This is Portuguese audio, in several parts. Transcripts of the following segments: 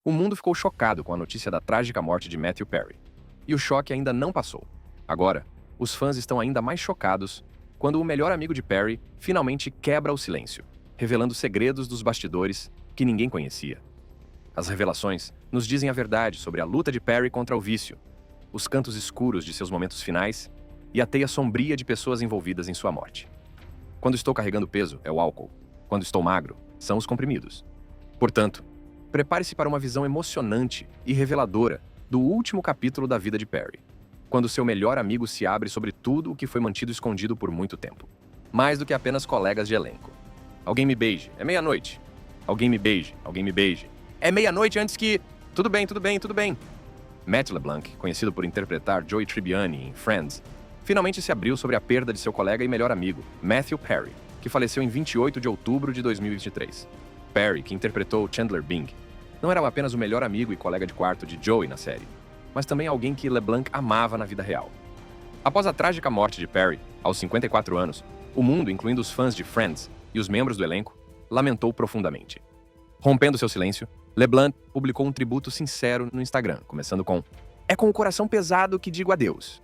O mundo ficou chocado com a notícia da trágica morte de Matthew Perry. E o choque ainda não passou. Agora, os fãs estão ainda mais chocados quando o melhor amigo de Perry finalmente quebra o silêncio, revelando segredos dos bastidores que ninguém conhecia. As revelações nos dizem a verdade sobre a luta de Perry contra o vício, os cantos escuros de seus momentos finais e a teia sombria de pessoas envolvidas em sua morte. Quando estou carregando peso, é o álcool. Quando estou magro, são os comprimidos. Portanto, prepare-se para uma visão emocionante e reveladora do último capítulo da vida de Perry, quando seu melhor amigo se abre sobre tudo o que foi mantido escondido por muito tempo. Mais do que apenas colegas de elenco. Alguém me beije, é meia-noite. Alguém me beije, alguém me beije. É meia-noite antes que... Tudo bem, tudo bem, tudo bem. Matt LeBlanc, conhecido por interpretar Joey Tribbiani em Friends, finalmente se abriu sobre a perda de seu colega e melhor amigo, Matthew Perry, que faleceu em 28 de outubro de 2023. Perry, que interpretou Chandler Bing, não era apenas o melhor amigo e colega de quarto de Joey na série, mas também alguém que LeBlanc amava na vida real. Após a trágica morte de Perry, aos 54 anos, o mundo, incluindo os fãs de Friends e os membros do elenco, lamentou profundamente. Rompendo seu silêncio, LeBlanc publicou um tributo sincero no Instagram, começando com "É com o coração pesado que digo adeus".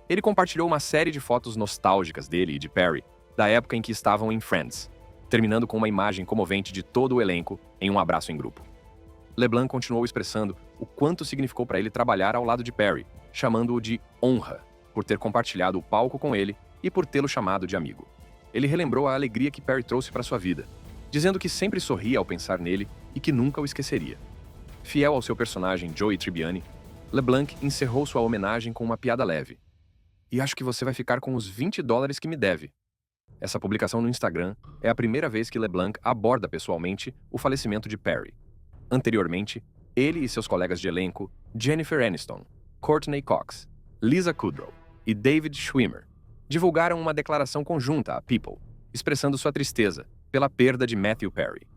Ele compartilhou uma série de fotos nostálgicas dele e de Perry, da época em que estavam em Friends, terminando com uma imagem comovente de todo o elenco em um abraço em grupo. LeBlanc continuou expressando o quanto significou para ele trabalhar ao lado de Perry, chamando-o de honra, por ter compartilhado o palco com ele e por tê-lo chamado de amigo. Ele relembrou a alegria que Perry trouxe para sua vida, dizendo que sempre sorria ao pensar nele e que nunca o esqueceria. Fiel ao seu personagem Joey Tribbiani, LeBlanc encerrou sua homenagem com uma piada leve. "E acho que você vai ficar com os $20 que me deve". Essa publicação no Instagram é a primeira vez que LeBlanc aborda pessoalmente o falecimento de Perry. Anteriormente, ele e seus colegas de elenco, Jennifer Aniston, Courtney Cox, Lisa Kudrow e David Schwimmer, divulgaram uma declaração conjunta à People, expressando sua tristeza pela perda de Matthew Perry.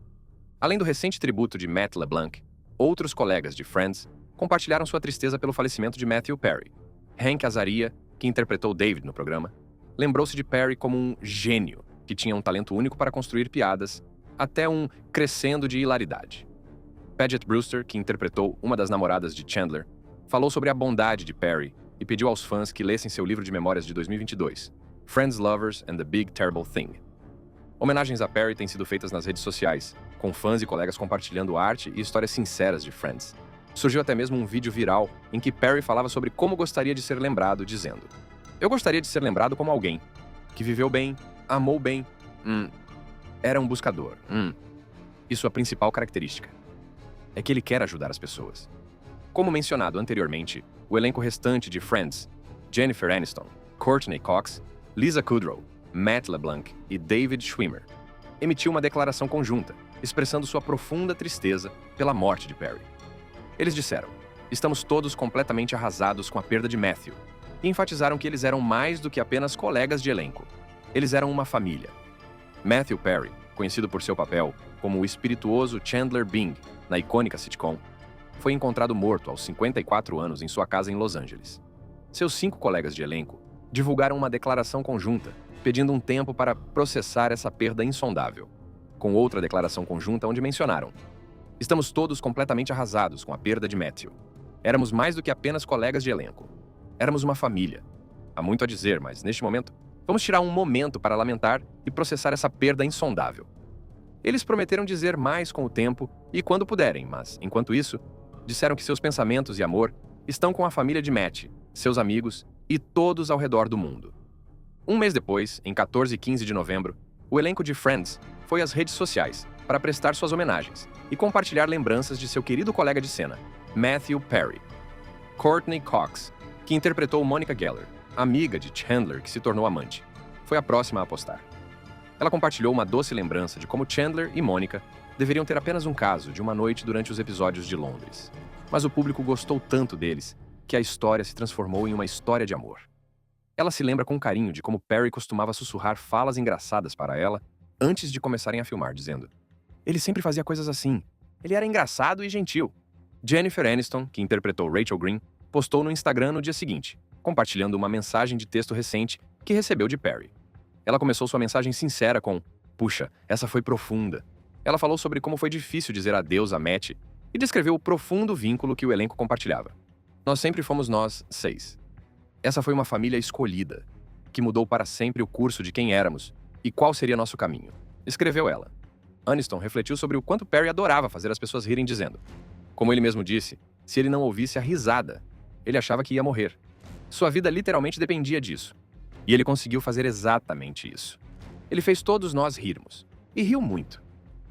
Além do recente tributo de Matt LeBlanc, outros colegas de Friends compartilharam sua tristeza pelo falecimento de Matthew Perry. Hank Azaria, que interpretou David no programa, lembrou-se de Perry como um gênio que tinha um talento único para construir piadas, até um crescendo de hilaridade. Paget Brewster, que interpretou uma das namoradas de Chandler, falou sobre a bondade de Perry e pediu aos fãs que lessem seu livro de memórias de 2022, Friends, Lovers and the Big Terrible Thing. Homenagens a Perry têm sido feitas nas redes sociais, com fãs e colegas compartilhando arte e histórias sinceras de Friends. Surgiu até mesmo um vídeo viral em que Perry falava sobre como gostaria de ser lembrado, dizendo: "Eu gostaria de ser lembrado como alguém que viveu bem, amou bem, era um buscador, E sua principal característica é que ele quer ajudar as pessoas". Como mencionado anteriormente, o elenco restante de Friends, Jennifer Aniston, Courtney Cox, Lisa Kudrow, Matt LeBlanc e David Schwimmer, emitiu uma declaração conjunta, expressando sua profunda tristeza pela morte de Perry. Eles disseram: "Estamos todos completamente arrasados com a perda de Matthew", e enfatizaram que eles eram mais do que apenas colegas de elenco. Eles eram uma família. Matthew Perry, conhecido por seu papel como o espirituoso Chandler Bing na icônica sitcom, foi encontrado morto aos 54 anos em sua casa em Los Angeles. Seus 5 colegas de elenco divulgaram uma declaração conjunta, pedindo um tempo para processar essa perda insondável, com outra declaração conjunta onde mencionaram: "Estamos todos completamente arrasados com a perda de Matthew. Éramos mais do que apenas colegas de elenco. Éramos uma família. Há muito a dizer, mas neste momento, vamos tirar um momento para lamentar e processar essa perda insondável." Eles prometeram dizer mais com o tempo e quando puderem, mas, enquanto isso, disseram que seus pensamentos e amor estão com a família de Matt, seus amigos e todos ao redor do mundo. Um mês depois, em 14 e 15 de novembro, o elenco de Friends foi às redes sociais para prestar suas homenagens e compartilhar lembranças de seu querido colega de cena, Matthew Perry. Courtney Cox, que interpretou Monica Geller, amiga de Chandler que se tornou amante, foi a próxima a postar. Ela compartilhou uma doce lembrança de como Chandler e Monica deveriam ter apenas um caso de uma noite durante os episódios de Londres. Mas o público gostou tanto deles que a história se transformou em uma história de amor. Ela se lembra com carinho de como Perry costumava sussurrar falas engraçadas para ela antes de começarem a filmar, dizendo: "Ele sempre fazia coisas assim. Ele era engraçado e gentil." Jennifer Aniston, que interpretou Rachel Green, postou no Instagram no dia seguinte, compartilhando uma mensagem de texto recente que recebeu de Perry. Ela começou sua mensagem sincera com: "Puxa, essa foi profunda." Ela falou sobre como foi difícil dizer adeus a Matt e descreveu o profundo vínculo que o elenco compartilhava. Nós sempre fomos nós 6. Essa foi uma família escolhida, que mudou para sempre o curso de quem éramos e qual seria nosso caminho, escreveu ela. Aniston refletiu sobre o quanto Perry adorava fazer as pessoas rirem dizendo, como ele mesmo disse, se ele não ouvisse a risada, ele achava que ia morrer. Sua vida literalmente dependia disso. E ele conseguiu fazer exatamente isso. Ele fez todos nós rirmos. E riu muito.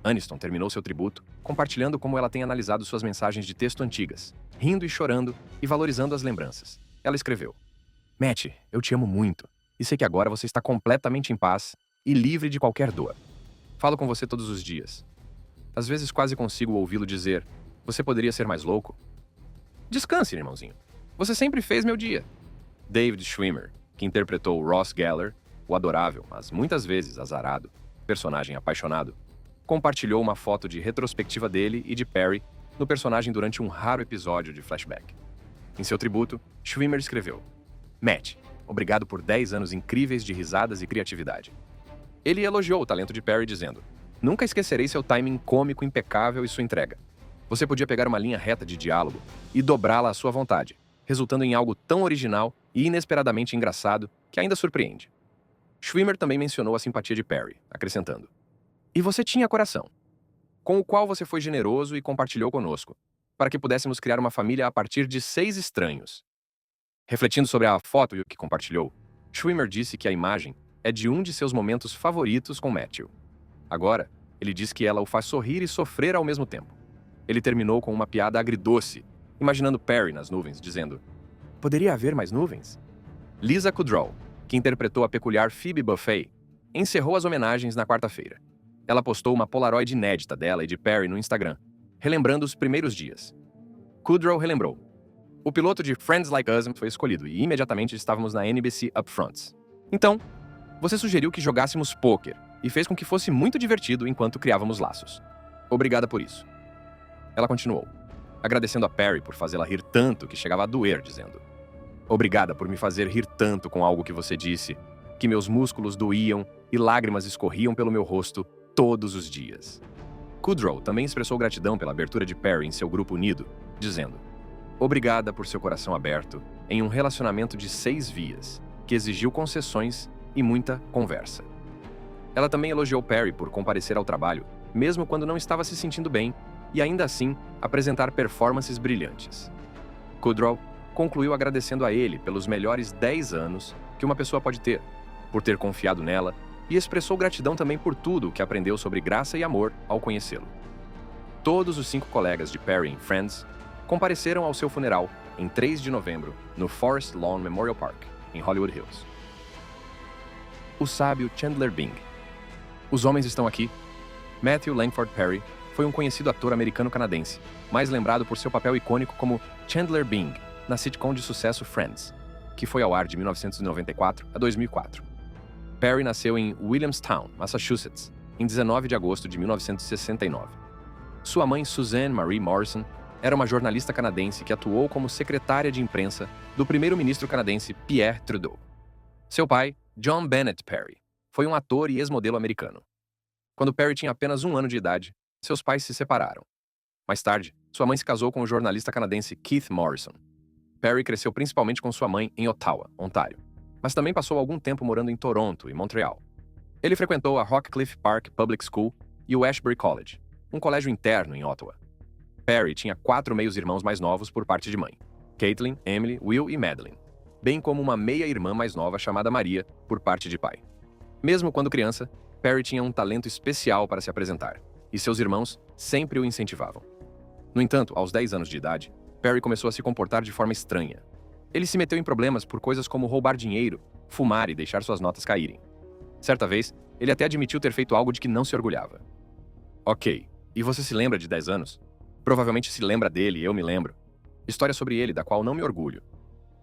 Aniston terminou seu tributo, compartilhando como ela tem analisado suas mensagens de texto antigas, rindo e chorando e valorizando as lembranças. Ela escreveu, Matt, eu te amo muito, e sei que agora você está completamente em paz e livre de qualquer dor. Falo com você todos os dias. Às vezes quase consigo ouvi-lo dizer, você poderia ser mais louco? Descanse, irmãozinho. Você sempre fez meu dia. David Schwimmer, que interpretou Ross Geller, o adorável, mas muitas vezes azarado, personagem apaixonado, compartilhou uma foto de retrospectiva dele e de Perry no personagem durante um raro episódio de Flashback. Em seu tributo, Schwimmer escreveu, Matt, obrigado por 10 anos incríveis de risadas e criatividade. Ele elogiou o talento de Perry dizendo, nunca esquecerei seu timing cômico impecável e sua entrega. Você podia pegar uma linha reta de diálogo e dobrá-la à sua vontade, resultando em algo tão original e inesperadamente engraçado que ainda surpreende. Schwimmer também mencionou a simpatia de Perry, acrescentando, e você tinha coração, com o qual você foi generoso e compartilhou conosco, para que pudéssemos criar uma família a partir de 6 estranhos. Refletindo sobre a foto que compartilhou, Schwimmer disse que a imagem é de um de seus momentos favoritos com Matthew. Agora, ele diz que ela o faz sorrir e sofrer ao mesmo tempo. Ele terminou com uma piada agridoce, imaginando Perry nas nuvens, dizendo, poderia haver mais nuvens? Lisa Kudrow, que interpretou a peculiar Phoebe Buffay, encerrou as homenagens na quarta-feira. Ela postou uma Polaroid inédita dela e de Perry no Instagram, relembrando os primeiros dias. Kudrow relembrou, o piloto de Friends Like Us foi escolhido e imediatamente estávamos na NBC Upfronts. Então, você sugeriu que jogássemos pôquer e fez com que fosse muito divertido enquanto criávamos laços. Obrigada por isso. Ela continuou, agradecendo a Perry por fazê-la rir tanto que chegava a doer, dizendo, obrigada por me fazer rir tanto com algo que você disse, que meus músculos doíam e lágrimas escorriam pelo meu rosto todos os dias. Kudrow também expressou gratidão pela abertura de Perry em seu grupo unido, dizendo, obrigada por seu coração aberto em um relacionamento de 6 vias, que exigiu concessões e muita conversa. Ela também elogiou Perry por comparecer ao trabalho, mesmo quando não estava se sentindo bem, e ainda assim apresentar performances brilhantes. Kudrow concluiu agradecendo a ele pelos melhores 10 anos que uma pessoa pode ter, por ter confiado nela, e expressou gratidão também por tudo o que aprendeu sobre graça e amor ao conhecê-lo. Todos os 5 colegas de Perry em Friends compareceram ao seu funeral em 3 de novembro no Forest Lawn Memorial Park, em Hollywood Hills. O sábio Chandler Bing. Os homens estão aqui. Matthew Langford Perry foi um conhecido ator americano-canadense, mais lembrado por seu papel icônico como Chandler Bing na sitcom de sucesso Friends, que foi ao ar de 1994 a 2004. Perry nasceu em Williamstown, Massachusetts, em 19 de agosto de 1969. Sua mãe, Suzanne Marie Morrison, era uma jornalista canadense que atuou como secretária de imprensa do primeiro-ministro canadense Pierre Trudeau. Seu pai, John Bennett Perry, foi um ator e ex-modelo americano. Quando Perry tinha apenas 1 ano de idade, seus pais se separaram. Mais tarde, sua mãe se casou com o jornalista canadense Keith Morrison. Perry cresceu principalmente com sua mãe em Ottawa, Ontário, mas também passou algum tempo morando em Toronto e Montreal. Ele frequentou a Rockcliffe Park Public School e o Ashbury College, um colégio interno em Ottawa. Perry tinha 4 meios-irmãos mais novos por parte de mãe, Caitlin, Emily, Will e Madeline, bem como uma meia-irmã mais nova chamada Maria, por parte de pai. Mesmo quando criança, Perry tinha um talento especial para se apresentar, e seus irmãos sempre o incentivavam. No entanto, aos 10 anos de idade, Perry começou a se comportar de forma estranha. Ele se meteu em problemas por coisas como roubar dinheiro, fumar e deixar suas notas caírem. Certa vez, ele até admitiu ter feito algo de que não se orgulhava. Ok, e você se lembra de 10 anos? Provavelmente se lembra dele, eu me lembro. História sobre ele, da qual não me orgulho.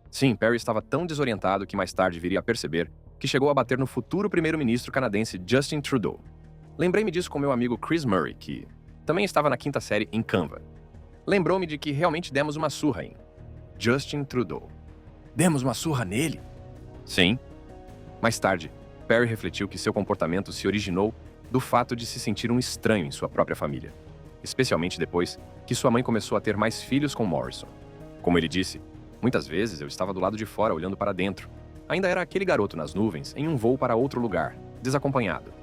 Sim, Perry estava tão desorientado que mais tarde viria a perceber que chegou a bater no futuro primeiro-ministro canadense Justin Trudeau. Lembrei-me disso com meu amigo Chris Murray, que também estava na 5ª série em Canva. Lembrou-me de que realmente demos uma surra em Justin Trudeau. Demos uma surra nele? Sim. Mais tarde, Perry refletiu que seu comportamento se originou do fato de se sentir um estranho em sua própria família, especialmente depois que sua mãe começou a ter mais filhos com Morrison. Como ele disse, muitas vezes eu estava do lado de fora olhando para dentro. Ainda era aquele garoto nas nuvens em um voo para outro lugar, desacompanhado.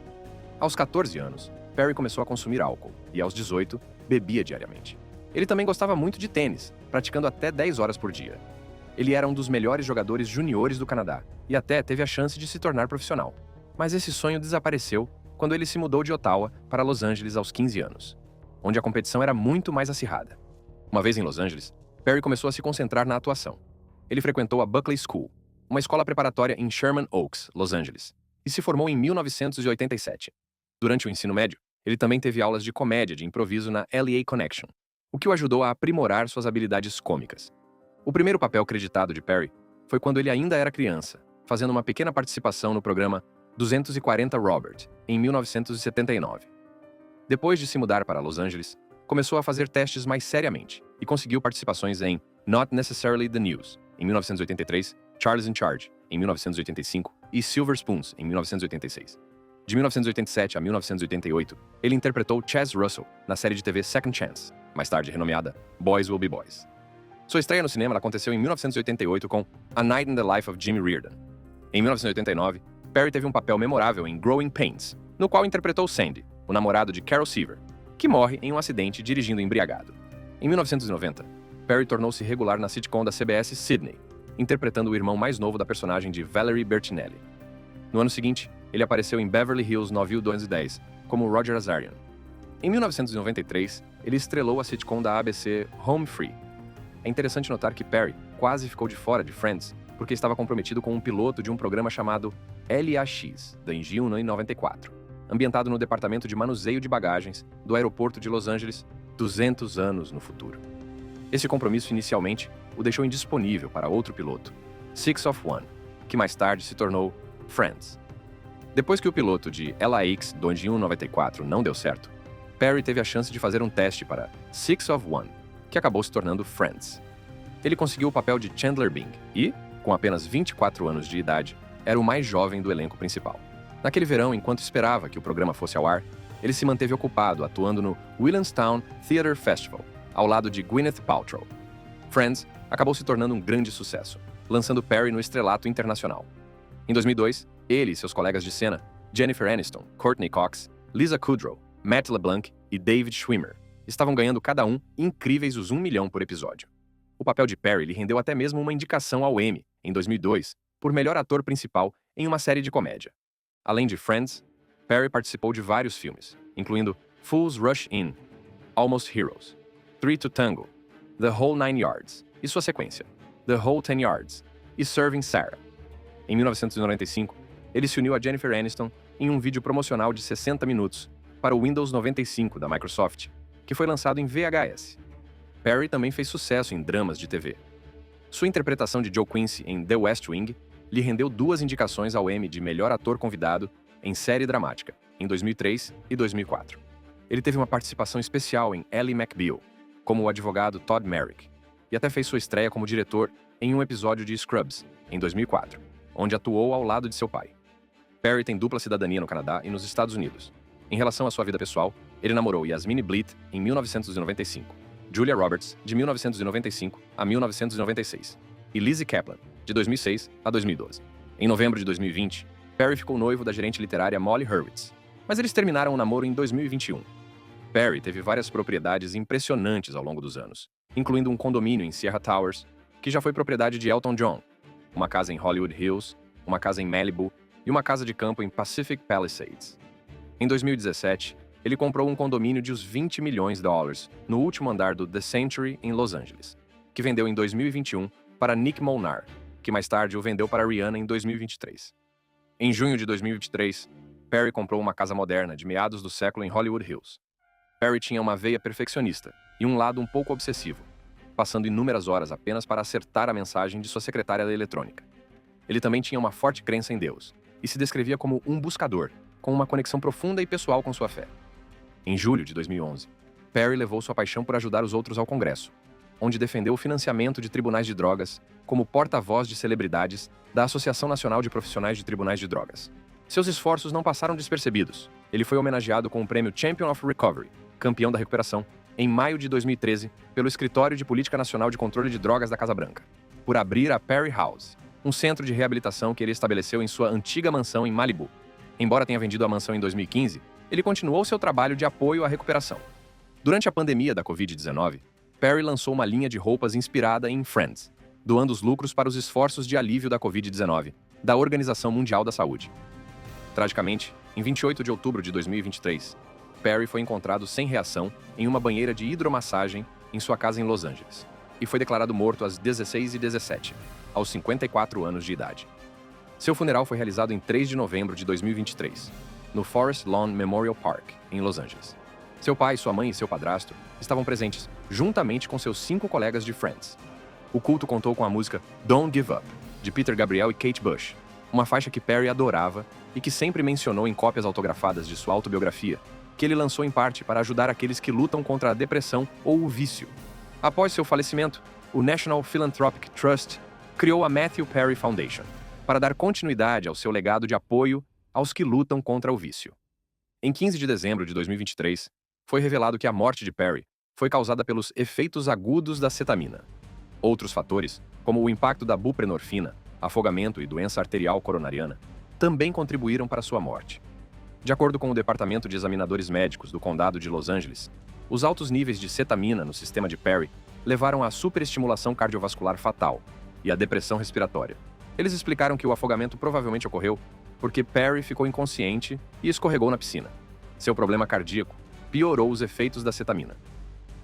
Aos 14 anos, Perry começou a consumir álcool e, aos 18, bebia diariamente. Ele também gostava muito de tênis, praticando até 10 horas por dia. Ele era um dos melhores jogadores juniores do Canadá e até teve a chance de se tornar profissional. Mas esse sonho desapareceu quando ele se mudou de Ottawa para Los Angeles aos 15 anos, onde a competição era muito mais acirrada. Uma vez em Los Angeles, Perry começou a se concentrar na atuação. Ele frequentou a Buckley School, uma escola preparatória em Sherman Oaks, Los Angeles, e se formou em 1987. Durante o ensino médio, ele também teve aulas de comédia de improviso na LA Connection, o que o ajudou a aprimorar suas habilidades cômicas. O primeiro papel creditado de Perry foi quando ele ainda era criança, fazendo uma pequena participação no programa 240 Robert, em 1979. Depois de se mudar para Los Angeles, começou a fazer testes mais seriamente e conseguiu participações em Not Necessarily the News, em 1983, Charles in Charge, em 1985 e Silver Spoons, em 1986. De 1987 a 1988, ele interpretou Chaz Russell na série de TV Second Chance, mais tarde renomeada Boys Will Be Boys. Sua estreia no cinema aconteceu em 1988 com A Night in the Life of Jimmy Reardon. Em 1989, Perry teve um papel memorável em Growing Pains, no qual interpretou Sandy, o namorado de Carol Seaver, que morre em um acidente dirigindo embriagado. Em 1990, Perry tornou-se regular na sitcom da CBS Sydney, interpretando o irmão mais novo da personagem de Valerie Bertinelli. No ano seguinte, ele apareceu em Beverly Hills 90210 como Roger Azarian. Em 1993, ele estrelou a sitcom da ABC Home Free. É interessante notar que Perry quase ficou de fora de Friends porque estava comprometido com um piloto de um programa chamado LAX, da Engie 94, ambientado no departamento de manuseio de bagagens do aeroporto de Los Angeles, 200 anos no futuro. Esse compromisso inicialmente o deixou indisponível para outro piloto, Six of One, que mais tarde se tornou Friends. Depois que o piloto de LAX do Engie 94 não deu certo, Perry teve a chance de fazer um teste para Six of One, que acabou se tornando Friends. Ele conseguiu o papel de Chandler Bing e, com apenas 24 anos de idade, era o mais jovem do elenco principal. Naquele verão, enquanto esperava que o programa fosse ao ar, ele se manteve ocupado atuando no Williamstown Theatre Festival, ao lado de Gwyneth Paltrow. Friends acabou se tornando um grande sucesso, lançando Perry no estrelato internacional. Em 2002, ele e seus colegas de cena, Jennifer Aniston, Courtney Cox, Lisa Kudrow, Matt LeBlanc e David Schwimmer, estavam ganhando cada um incríveis os 1 milhão por episódio. O papel de Perry lhe rendeu até mesmo uma indicação ao Emmy, em 2002, por melhor ator principal em uma série de comédia. Além de Friends, Perry participou de vários filmes, incluindo Fools Rush In, Almost Heroes, Three to Tango, The Whole Nine Yards e sua sequência, The Whole 10 Yards e Serving Sarah. Em 1995, ele se uniu a Jennifer Aniston em um vídeo promocional de 60 minutos para o Windows 95 da Microsoft, que foi lançado em VHS. Perry também fez sucesso em dramas de TV. Sua interpretação de Joe Quincy em The West Wing lhe rendeu 2 indicações ao Emmy de melhor ator convidado em série dramática, em 2003 e 2004. Ele teve uma participação especial em Ally McBeal, como o advogado Todd Merrick, e até fez sua estreia como diretor em um episódio de Scrubs, em 2004, onde atuou ao lado de seu pai. Perry tem dupla cidadania no Canadá e nos Estados Unidos. Em relação à sua vida pessoal, ele namorou Yasmine Bleeth em 1995, Julia Roberts, de 1995 a 1996, e Lizzie Kaplan, de 2006 a 2012. Em novembro de 2020, Perry ficou noivo da gerente literária Molly Hurwitz, mas eles terminaram o namoro em 2021. Perry teve várias propriedades impressionantes ao longo dos anos, incluindo um condomínio em Sierra Towers, que já foi propriedade de Elton John, uma casa em Hollywood Hills, uma casa em Malibu e uma casa de campo em Pacific Palisades. Em 2017, ele comprou um condomínio de uns 20 milhões de dólares no último andar do The Century em Los Angeles, que vendeu em 2021 para Nick Molnar, que mais tarde o vendeu para Rihanna em 2023. Em junho de 2023, Perry comprou uma casa moderna de meados do século em Hollywood Hills. Perry tinha uma veia perfeccionista e um lado um pouco obsessivo, passando inúmeras horas apenas para acertar a mensagem de sua secretária eletrônica. Ele também tinha uma forte crença em Deus e se descrevia como um buscador, com uma conexão profunda e pessoal com sua fé. Em julho de 2011, Perry levou sua paixão por ajudar os outros ao Congresso, onde defendeu o financiamento de tribunais de drogas como porta-voz de celebridades da Associação Nacional de Profissionais de Tribunais de Drogas. Seus esforços não passaram despercebidos. Ele foi homenageado com o prêmio Champion of Recovery, campeão da recuperação, em maio de 2013, pelo Escritório de Política Nacional de Controle de Drogas da Casa Branca, por abrir a Perry House, um centro de reabilitação que ele estabeleceu em sua antiga mansão em Malibu. Embora tenha vendido a mansão em 2015, ele continuou seu trabalho de apoio à recuperação. Durante a pandemia da Covid-19, Perry lançou uma linha de roupas inspirada em Friends, doando os lucros para os esforços de alívio da Covid-19 da Organização Mundial da Saúde. Tragicamente, em 28 de outubro de 2023, Perry foi encontrado sem reação em uma banheira de hidromassagem em sua casa em Los Angeles e foi declarado morto às 16h17, aos 54 anos de idade. Seu funeral foi realizado em 3 de novembro de 2023, no Forest Lawn Memorial Park, em Los Angeles. Seu pai, sua mãe e seu padrasto estavam presentes, juntamente com seus 5 colegas de Friends. O culto contou com a música Don't Give Up, de Peter Gabriel e Kate Bush, uma faixa que Perry adorava e que sempre mencionou em cópias autografadas de sua autobiografia, que ele lançou em parte para ajudar aqueles que lutam contra a depressão ou o vício. Após seu falecimento, o National Philanthropic Trust criou a Matthew Perry Foundation para dar continuidade ao seu legado de apoio aos que lutam contra o vício. Em 15 de dezembro de 2023, foi revelado que a morte de Perry foi causada pelos efeitos agudos da cetamina. Outros fatores, como o impacto da buprenorfina, afogamento e doença arterial coronariana, também contribuíram para sua morte. De acordo com o Departamento de Examinadores Médicos do Condado de Los Angeles, os altos níveis de cetamina no sistema de Perry levaram à superestimulação cardiovascular fatal e à depressão respiratória. Eles explicaram que o afogamento provavelmente ocorreu porque Perry ficou inconsciente e escorregou na piscina. Seu problema cardíaco piorou os efeitos da cetamina.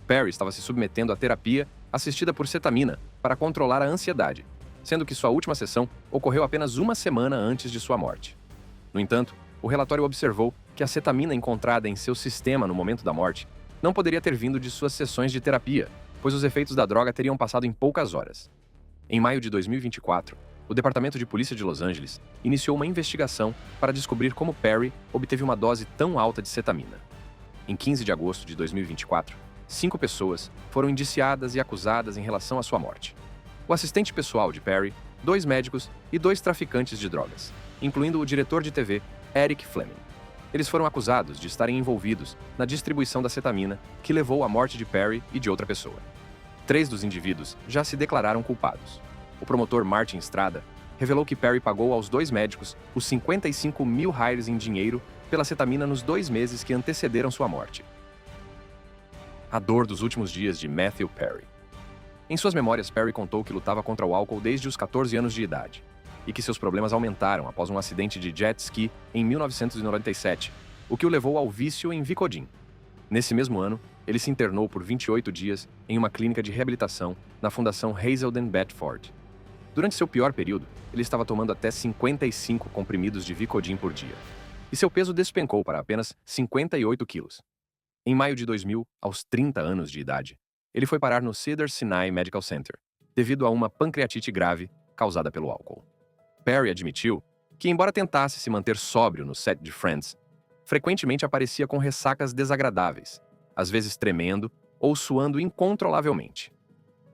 Perry estava se submetendo à terapia assistida por cetamina para controlar a ansiedade, sendo que sua última sessão ocorreu apenas uma semana antes de sua morte. No entanto, o relatório observou que a cetamina encontrada em seu sistema no momento da morte não poderia ter vindo de suas sessões de terapia, pois os efeitos da droga teriam passado em poucas horas. Em maio de 2024, o Departamento de Polícia de Los Angeles iniciou uma investigação para descobrir como Perry obteve uma dose tão alta de cetamina. Em 15 de agosto de 2024, 5 pessoas foram indiciadas e acusadas em relação à sua morte. O assistente pessoal de Perry, 2 médicos e 2 traficantes de drogas, incluindo o diretor de TV, Eric Fleming. Eles foram acusados de estarem envolvidos na distribuição da cetamina que levou à morte de Perry e de outra pessoa. 3 dos indivíduos já se declararam culpados. O promotor Martin Estrada revelou que Perry pagou aos 2 médicos os 55 mil reais em dinheiro pela cetamina nos 2 meses que antecederam sua morte. A dor dos últimos dias de Matthew Perry. Em suas memórias, Perry contou que lutava contra o álcool desde os 14 anos de idade e que seus problemas aumentaram após um acidente de jet ski em 1997, o que o levou ao vício em Vicodin. Nesse mesmo ano, ele se internou por 28 dias em uma clínica de reabilitação na Fundação Hazelden Bedford. Durante seu pior período, ele estava tomando até 55 comprimidos de Vicodin por dia, e seu peso despencou para apenas 58 quilos. Em maio de 2000, aos 30 anos de idade, ele foi parar no Cedars-Sinai Medical Center, devido a uma pancreatite grave causada pelo álcool. Perry admitiu que, embora tentasse se manter sóbrio no set de Friends, frequentemente aparecia com ressacas desagradáveis, às vezes tremendo ou suando incontrolavelmente.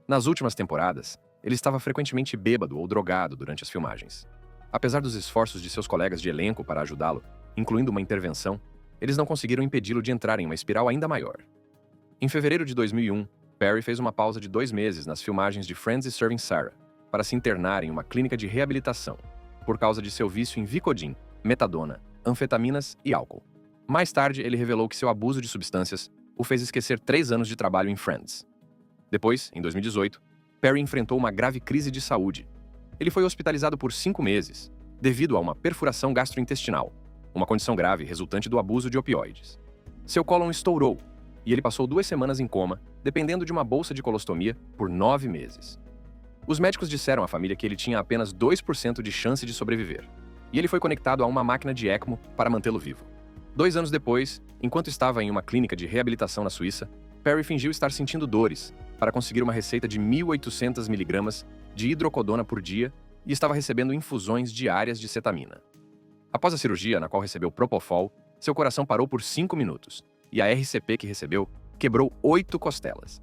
Nas últimas temporadas, ele estava frequentemente bêbado ou drogado durante as filmagens. Apesar dos esforços de seus colegas de elenco para ajudá-lo, incluindo uma intervenção, eles não conseguiram impedi-lo de entrar em uma espiral ainda maior. Em fevereiro de 2001, Perry fez uma pausa de 2 meses nas filmagens de Friends e Serving Sarah para se internar em uma clínica de reabilitação, por causa de seu vício em Vicodin, metadona, anfetaminas e álcool. Mais tarde, ele revelou que seu abuso de substâncias o fez esquecer 3 anos de trabalho em Friends. Depois, em 2018, Perry enfrentou uma grave crise de saúde. Ele foi hospitalizado por 5 meses, devido a uma perfuração gastrointestinal, uma condição grave resultante do abuso de opioides. Seu cólon estourou e ele passou 2 semanas em coma, dependendo de uma bolsa de colostomia, por 9 meses. Os médicos disseram à família que ele tinha apenas 2% de chance de sobreviver, e ele foi conectado a uma máquina de ECMO para mantê-lo vivo. 2 anos depois, enquanto estava em uma clínica de reabilitação na Suíça, Perry fingiu estar sentindo dores para conseguir uma receita de 1.800 mg de hidrocodona por dia e estava recebendo infusões diárias de cetamina. Após a cirurgia, na qual recebeu Propofol, seu coração parou por 5 minutos, e a RCP que recebeu quebrou 8 costelas.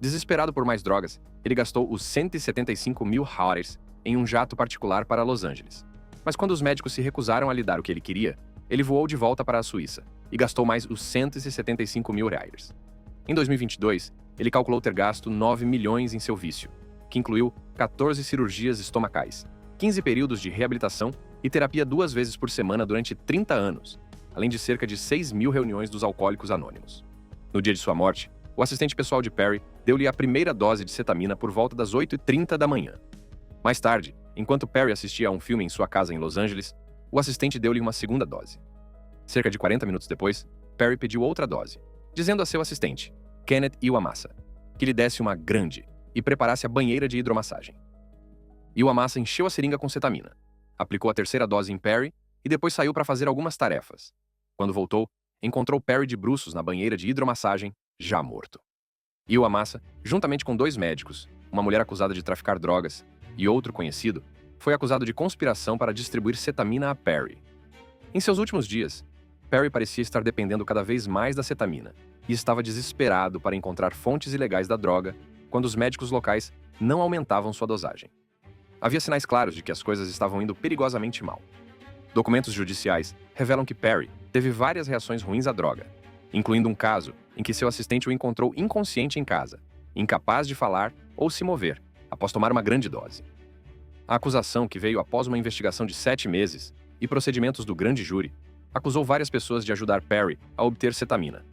Desesperado por mais drogas, ele gastou os 175 mil reais em um jato particular para Los Angeles. Mas quando os médicos se recusaram a lhe dar o que ele queria, ele voou de volta para a Suíça e gastou mais os 175 mil reais. Em 2022, ele calculou ter gasto 9 milhões em seu vício, que incluiu 14 cirurgias estomacais, 15 períodos de reabilitação e terapia 2 vezes por semana durante 30 anos, além de cerca de 6.000 reuniões dos Alcoólicos Anônimos. No dia de sua morte, o assistente pessoal de Perry deu-lhe a primeira dose de cetamina por volta das 8h30 da manhã. Mais tarde, enquanto Perry assistia a um filme em sua casa em Los Angeles, o assistente deu-lhe uma segunda dose. Cerca de 40 minutos depois, Perry pediu outra dose, dizendo a seu assistente, Kenneth Iwamasa, que lhe desse uma grande e preparasse a banheira de hidromassagem. Iwamasa encheu a seringa com cetamina, aplicou a terceira dose em Perry e depois saiu para fazer algumas tarefas. Quando voltou, encontrou Perry de bruços na banheira de hidromassagem, já morto. Iwamasa, juntamente com 2 médicos, uma mulher acusada de traficar drogas e outro conhecido, foi acusado de conspiração para distribuir cetamina a Perry. Em seus últimos dias, Perry parecia estar dependendo cada vez mais da cetamina e estava desesperado para encontrar fontes ilegais da droga quando os médicos locais não aumentavam sua dosagem. Havia sinais claros de que as coisas estavam indo perigosamente mal. Documentos judiciais revelam que Perry teve várias reações ruins à droga, incluindo um caso em que seu assistente o encontrou inconsciente em casa, incapaz de falar ou se mover, após tomar uma grande dose. A acusação, que veio após uma investigação de 7 meses e procedimentos do grande júri, acusou várias pessoas de ajudar Perry a obter cetamina,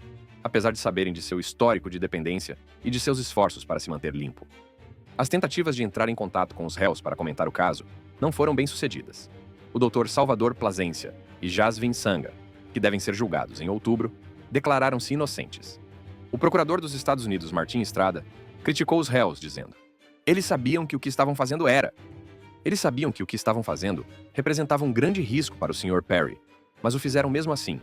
apesar de saberem de seu histórico de dependência e de seus esforços para se manter limpo. As tentativas de entrar em contato com os réus para comentar o caso não foram bem-sucedidas. O Dr. Salvador Plasencia e Jasvin Sangha, que devem ser julgados em outubro, declararam-se inocentes. O procurador dos Estados Unidos, Martin Estrada, criticou os réus, dizendo: "Eles sabiam que o que estavam fazendo representava um grande risco para o Sr. Perry, mas o fizeram mesmo assim.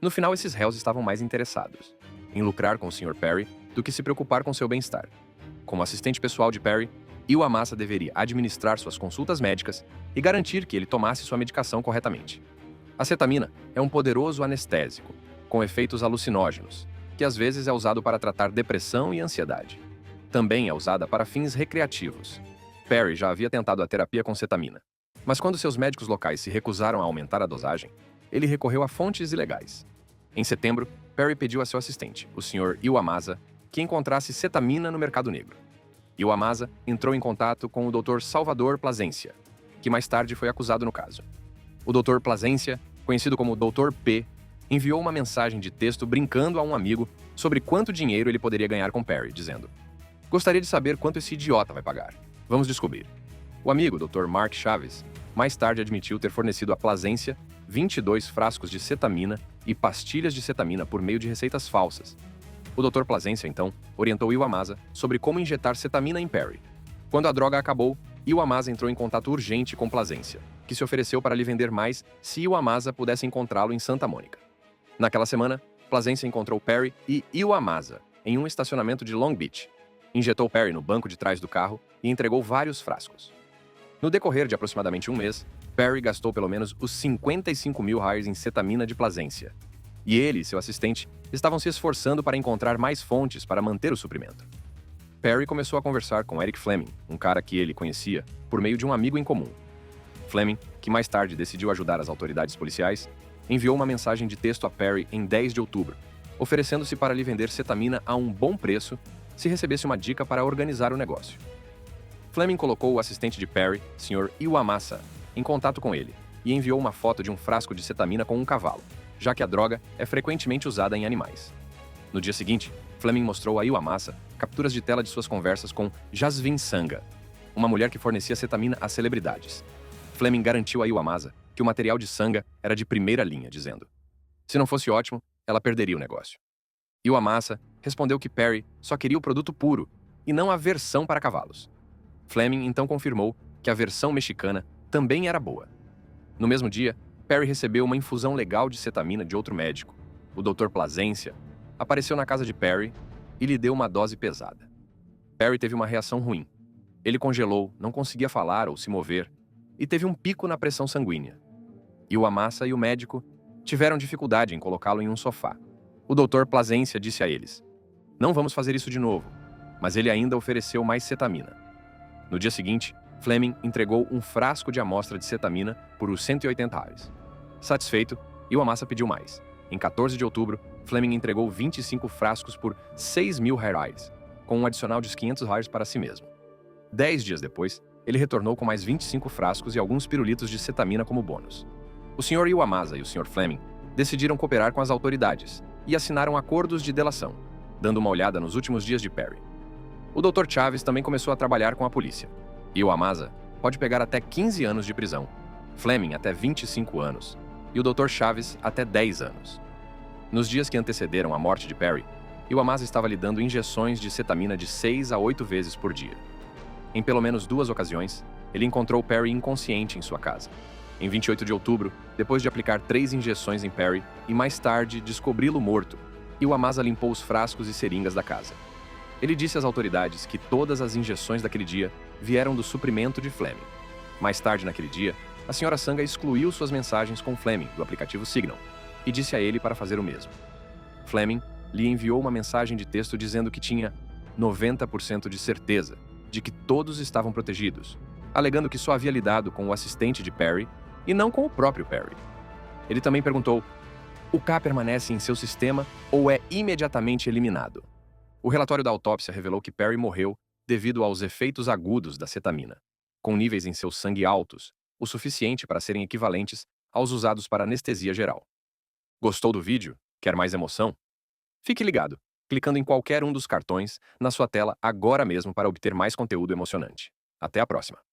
No final, esses réus estavam mais interessados em lucrar com o Sr. Perry do que se preocupar com seu bem-estar. Como assistente pessoal de Perry, Iwamasa deveria administrar suas consultas médicas e garantir que ele tomasse sua medicação corretamente. A cetamina é um poderoso anestésico, com efeitos alucinógenos, que às vezes é usado para tratar depressão e ansiedade. Também é usada para fins recreativos. Perry já havia tentado a terapia com cetamina, mas quando seus médicos locais se recusaram a aumentar a dosagem, ele recorreu a fontes ilegais. Em setembro, Perry pediu a seu assistente, o Sr. Iwamasa, que encontrasse cetamina no mercado negro. Iwamasa entrou em contato com o Dr. Salvador Plasencia, que mais tarde foi acusado no caso. O Dr. Plasencia, conhecido como Dr. P, enviou uma mensagem de texto brincando a um amigo sobre quanto dinheiro ele poderia ganhar com Perry, dizendo: "Gostaria de saber quanto esse idiota vai pagar. Vamos descobrir." O amigo, Dr. Mark Chaves, mais tarde admitiu ter fornecido a Plasencia 22 frascos de cetamina e pastilhas de cetamina por meio de receitas falsas. O Dr. Plasencia, então, orientou Iwamasa sobre como injetar cetamina em Perry. Quando a droga acabou, Iwamasa entrou em contato urgente com Plasencia, que se ofereceu para lhe vender mais se Iwamasa pudesse encontrá-lo em Santa Mônica. Naquela semana, Plasencia encontrou Perry e Iwamasa em um estacionamento de Long Beach. Injetou Perry no banco de trás do carro e entregou vários frascos. No decorrer de aproximadamente um mês, Perry gastou pelo menos os 55 mil reais em cetamina de Plasencia. E ele e seu assistente estavam se esforçando para encontrar mais fontes para manter o suprimento. Perry começou a conversar com Eric Fleming, um cara que ele conhecia, por meio de um amigo em comum. Fleming, que mais tarde decidiu ajudar as autoridades policiais, enviou uma mensagem de texto a Perry em 10 de outubro, oferecendo-se para lhe vender cetamina a um bom preço se recebesse uma dica para organizar o negócio. Fleming colocou o assistente de Perry, Sr. Iwamasa, em contato com ele e enviou uma foto de um frasco de cetamina com um cavalo, já que a droga é frequentemente usada em animais. No dia seguinte, Fleming mostrou a Iwamasa capturas de tela de suas conversas com Jasvin Sangha, uma mulher que fornecia cetamina a celebridades. Fleming garantiu a Iwamasa que o material de Sangha era de primeira linha, dizendo: "Se não fosse ótimo, ela perderia o negócio." Iwamasa respondeu que Perry só queria o produto puro e não a versão para cavalos. Fleming então confirmou que a versão mexicana também era boa. No mesmo dia, Perry recebeu uma infusão legal de cetamina de outro médico. O Dr. Plasencia apareceu na casa de Perry e lhe deu uma dose pesada. Perry teve uma reação ruim. Ele congelou, não conseguia falar ou se mover e teve um pico na pressão sanguínea. Iwamasa e o médico tiveram dificuldade em colocá-lo em um sofá. O Dr. Plasencia disse a eles: "Não vamos fazer isso de novo", mas ele ainda ofereceu mais cetamina. No dia seguinte, Fleming entregou um frasco de amostra de cetamina por os R$ 180. Satisfeito, Iwamasa pediu mais. Em 14 de outubro, Fleming entregou 25 frascos por 6.000 reais, com um adicional de 500 reais para si mesmo. 10 dias depois, ele retornou com mais 25 frascos e alguns pirulitos de cetamina como bônus. O Sr. Iwamasa e o Sr. Fleming decidiram cooperar com as autoridades e assinaram acordos de delação, dando uma olhada nos últimos dias de Perry. O Dr. Chaves também começou a trabalhar com a polícia. Iwamasa pode pegar até 15 anos de prisão, Fleming até 25 anos e o Dr. Chaves até 10 anos. Nos dias que antecederam a morte de Perry, Iwamasa estava lhe dando injeções de cetamina de 6 a 8 vezes por dia. Em pelo menos 2 ocasiões, ele encontrou Perry inconsciente em sua casa. Em 28 de outubro, depois de aplicar 3 injeções em Perry e mais tarde descobri-lo morto, Iwamasa limpou os frascos e seringas da casa. Ele disse às autoridades que todas as injeções daquele dia vieram do suprimento de Fleming. Mais tarde naquele dia, a Sra. Sanga excluiu suas mensagens com Fleming do aplicativo Signal e disse a ele para fazer o mesmo. Fleming lhe enviou uma mensagem de texto dizendo que tinha 90% de certeza de que todos estavam protegidos, alegando que só havia lidado com o assistente de Perry e não com o próprio Perry. Ele também perguntou: o K permanece em seu sistema ou é imediatamente eliminado? O relatório da autópsia revelou que Perry morreu devido aos efeitos agudos da cetamina, com níveis em seu sangue altos, o suficiente para serem equivalentes aos usados para anestesia geral. Gostou do vídeo? Quer mais emoção? Fique ligado, clicando em qualquer um dos cartões na sua tela agora mesmo para obter mais conteúdo emocionante. Até a próxima!